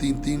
3-3,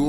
2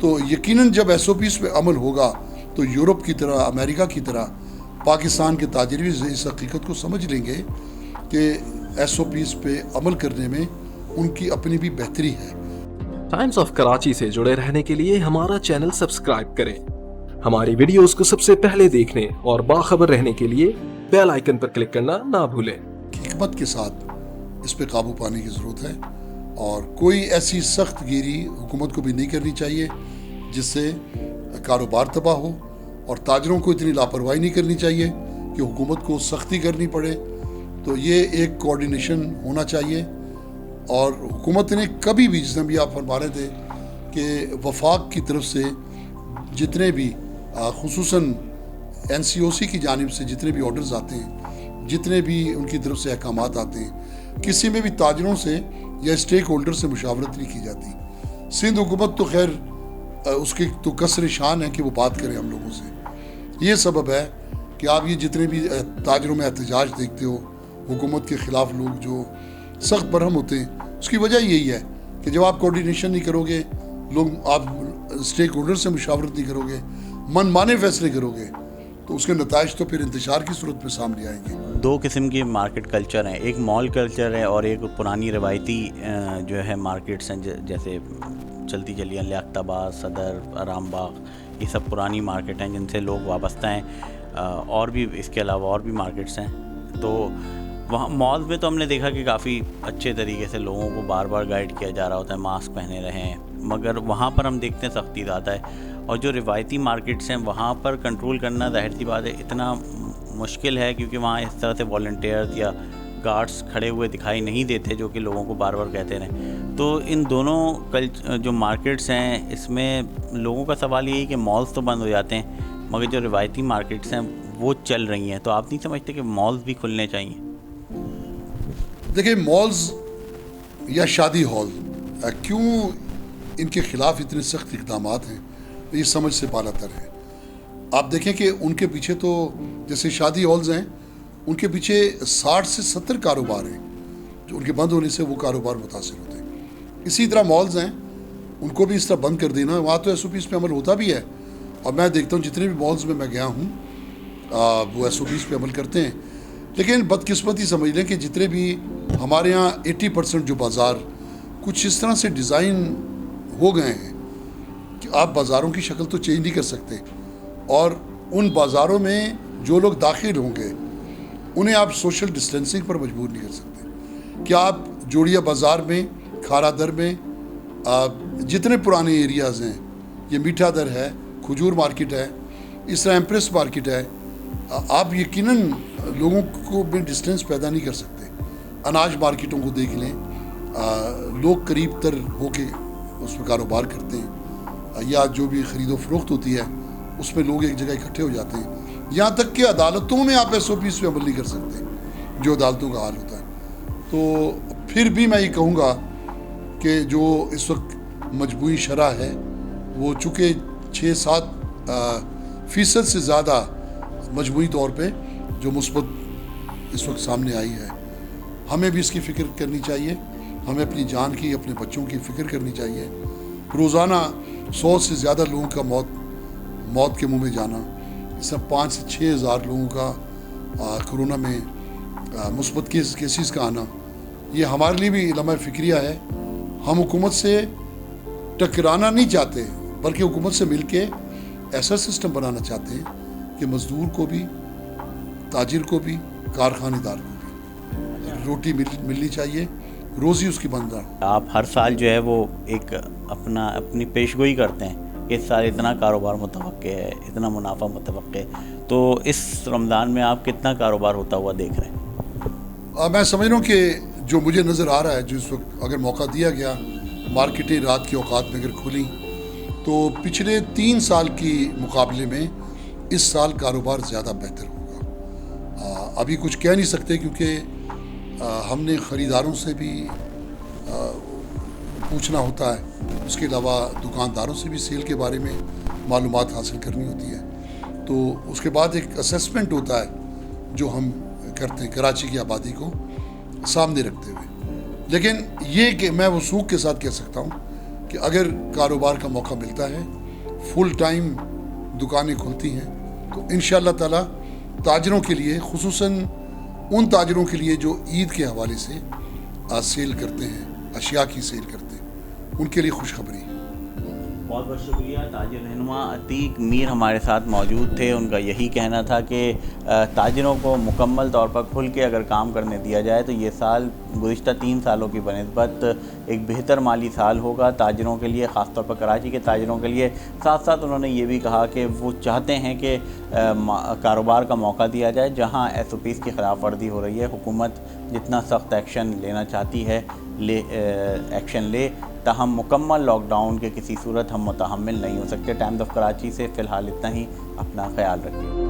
تو یقیناً جب SOPs پہ عمل ہوگا تو یورپ کی طرح، امریکہ کی طرح پاکستان کے تاجر بھی اس حقیقت کو سمجھ لیں گے کہ SOPs پہ عمل کرنے میں ان کی اپنی بھی بہتری ہے۔ ٹائمز آف کراچی سے جڑے رہنے کے لیے ہمارا چینل سبسکرائب کریں، ہماری ویڈیوز کو سب سے پہلے دیکھنے اور باخبر رہنے کے لیے بیل آئیکن پر کلک کرنا نہ بھولیں۔ حکمت کے ساتھ اس پہ قابو پانے کی ضرورت ہے، اور کوئی ایسی سخت گیری حکومت کو بھی نہیں کرنی چاہیے جس سے کاروبار تباہ ہو، اور تاجروں کو اتنی لاپرواہی نہیں کرنی چاہیے کہ حکومت کو سختی کرنی پڑے۔ تو یہ ایک کوارڈینیشن ہونا چاہیے، اور حکومت نے کبھی بھی، جس میں بھی آپ فرما رہے تھے کہ وفاق کی طرف سے جتنے بھی خصوصاً NCOC کی جانب سے جتنے بھی آرڈرز آتے ہیں، جتنے بھی ان کی طرف سے احکامات آتے ہیں، کسی میں بھی تاجروں سے یا اسٹیک ہولڈر سے مشاورت نہیں کی جاتی۔ سندھ حکومت تو خیر اس کی تو کسر شان ہے کہ وہ بات کرے ہم لوگوں سے۔ یہ سبب ہے کہ آپ یہ جتنے بھی تاجروں میں احتجاج دیکھتے ہو، حکومت کے خلاف لوگ جو سخت برہم ہوتے ہیں، اس کی وجہ یہی ہے کہ جب آپ کوارڈینیشن نہیں کرو گے، آپ اسٹیک ہولڈر سے مشاورت نہیں کرو گے، من مانے فیصلے کرو گے، تو اس کے نتائج تو پھر انتشار کی صورت میں سامنے آئیں گے۔ دو قسم کے مارکیٹ کلچر ہیں، ایک مال کلچر ہے اور ایک پرانی روایتی جو ہے مارکیٹس ہیں، جیسے چلتی چلیاں لیاقت آباد، صدر، آرام باغ، یہ سب پرانی مارکیٹ ہیں جن سے لوگ وابستہ ہیں۔ اور بھی اس کے علاوہ اور بھی مارکیٹس ہیں۔ تو وہاں مالز میں تو ہم نے دیکھا کہ کافی اچھے طریقے سے لوگوں کو بار بار گائیڈ کیا جا رہا ہوتا ہے، ماسک پہنے رہیں، مگر وہاں پر ہم دیکھتے ہیں سختی زیادہ ہے۔ اور جو روایتی مارکیٹس ہیں وہاں پر کنٹرول کرنا ظاہر سی بات ہے اتنا مشکل ہے، کیونکہ وہاں اس طرح سے والنٹیئرز یا گارڈز کھڑے ہوئے دکھائی نہیں دیتے جو کہ لوگوں کو بار بار کہتے رہیں۔ تو ان دونوں جو مارکیٹس ہیں اس میں لوگوں کا سوال یہ ہے کہ مالز تو بند ہو جاتے ہیں مگر جو روایتی مارکیٹس ہیں وہ چل رہی ہیں، تو آپ نہیں سمجھتے کہ مالز بھی کھلنے چاہیے؟ دیکھیں، مالز یا شادی ہال کیوں ان کے خلاف اتنے سخت اقدامات ہیں، یہ سمجھ سے بالا تر ہے۔ آپ دیکھیں کہ ان کے پیچھے تو جیسے شادی ہالز ہیں، ان کے پیچھے 60 سے 70 کاروبار ہیں جو ان کے بند ہونے سے وہ کاروبار متاثر ہوتے ہیں۔ اسی طرح مالز ہیں، ان کو بھی اس طرح بند کر دینا، وہاں تو SOPs پہ عمل ہوتا بھی ہے، اور میں دیکھتا ہوں جتنے بھی مالز میں گیا ہوں وہ SOPs پہ عمل کرتے ہیں۔ لیکن بدقسمتی سمجھ لیں کہ جتنے بھی ہمارے ہاں 80% جو بازار کچھ اس طرح سے ڈیزائن ہو گئے ہیں کہ آپ بازاروں کی شکل تو چینج نہیں کر سکتے، اور ان بازاروں میں جو لوگ داخل ہوں گے انہیں آپ سوشل ڈسٹینسنگ پر مجبور نہیں کر سکتے۔ کیا آپ جوڑیا بازار میں، کھارا در میں، جتنے پرانے ایریاز ہیں، یہ میٹھا در ہے، کھجور مارکیٹ ہے، اس طرح ایمپریس مارکیٹ ہے، آپ یقیناً لوگوں کو بھی ڈسٹینس پیدا نہیں کر سکتے۔ اناج مارکیٹوں کو دیکھ لیں، لوگ قریب تر ہو کے اس میں کاروبار کرتے ہیں، یا جو بھی خرید و فروخت ہوتی ہے اس میں لوگ ایک جگہ اکٹھے ہو جاتے ہیں۔ یہاں تک کہ عدالتوں میں آپ SOPs پہ عمل نہیں کر سکتے، جو عدالتوں کا حال ہوتا ہے۔ تو پھر بھی میں یہ کہوں گا کہ جو اس وقت مجموعی شرح ہے وہ چونکہ 6-7% سے زیادہ مجموعی طور پہ جو مثبت اس وقت سامنے آئی ہے، ہمیں بھی اس کی فکر کرنی چاہیے، ہمیں اپنی جان کی، اپنے بچوں کی فکر کرنی چاہیے۔ روزانہ 100 سے زیادہ لوگوں کا موت کے منہ میں جانا، اس طرح 5 سے 6 ہزار لوگوں کا کرونا میں مثبت کیسز کا آنا، یہ ہمارے لیے بھی لمحہ فکریہ ہے۔ ہم حکومت سے ٹکرانا نہیں چاہتے، بلکہ حکومت سے مل کے ایسا سسٹم بنانا چاہتے ہیں کہ مزدور کو بھی، تاجر کو بھی، کارخانے دار کو بھی روٹی ملنی چاہیے، روزی اس کی بن رہا۔ آپ ہر سال جو ہے وہ ایک اپنی پیشگوئی کرتے ہیں کہ اس سال اتنا کاروبار متوقع ہے، اتنا منافع متوقع ہے، تو اس رمضان میں آپ کتنا کاروبار ہوتا ہوا دیکھ رہے ہیں؟ میں سمجھ رہا ہوں کہ جو مجھے نظر آ رہا ہے، جو اس وقت اگر موقع دیا گیا، مارکیٹیں رات کے اوقات میں اگر کھلیں تو پچھلے 3 سال کی مقابلے میں اس سال کاروبار زیادہ بہتر ہوگا۔ ابھی کچھ کہہ نہیں سکتے کیونکہ ہم نے خریداروں سے بھی پوچھنا ہوتا ہے، اس کے علاوہ دکانداروں سے بھی سیل کے بارے میں معلومات حاصل کرنی ہوتی ہے، تو اس کے بعد ایک اسیسمنٹ ہوتا ہے جو ہم کرتے ہیں کراچی کی آبادی کو سامنے رکھتے ہوئے۔ لیکن یہ کہ میں وثوق کے ساتھ کہہ سکتا ہوں کہ اگر کاروبار کا موقع ملتا ہے فل ٹائم دکانیں کھلتی ہیں تو انشاءاللہ تعالی تاجروں کے لیے، خصوصاً ان تاجروں کے لیے جو عید کے حوالے سے سیل کرتے ہیں، اشیاء کی سیل کرتے ہیں، ان کے لیے خوشخبری ہے۔ بہت بہت شکریہ۔ تاجر رہنما عتیق میر ہمارے ساتھ موجود تھے۔ ان کا یہی کہنا تھا کہ تاجروں کو مکمل طور پر کھل کے اگر کام کرنے دیا جائے تو یہ سال گزشتہ 3 سالوں کی بنسبت ایک بہتر مالی سال ہوگا تاجروں کے لیے، خاص طور پر کراچی کے تاجروں کے لیے۔ ساتھ ساتھ انہوں نے یہ بھی کہا کہ وہ چاہتے ہیں کہ کاروبار کا موقع دیا جائے، جہاں SOPs کی خلاف ورزی ہو رہی ہے حکومت جتنا سخت ایکشن لینا چاہتی ہے ایکشن لے، تاہم مکمل لاک ڈاؤن کے کسی صورت ہم متحمل نہیں ہو سکتے۔ ٹائمز آف کراچی سے فی الحال اتنا ہی، اپنا خیال رکھیں۔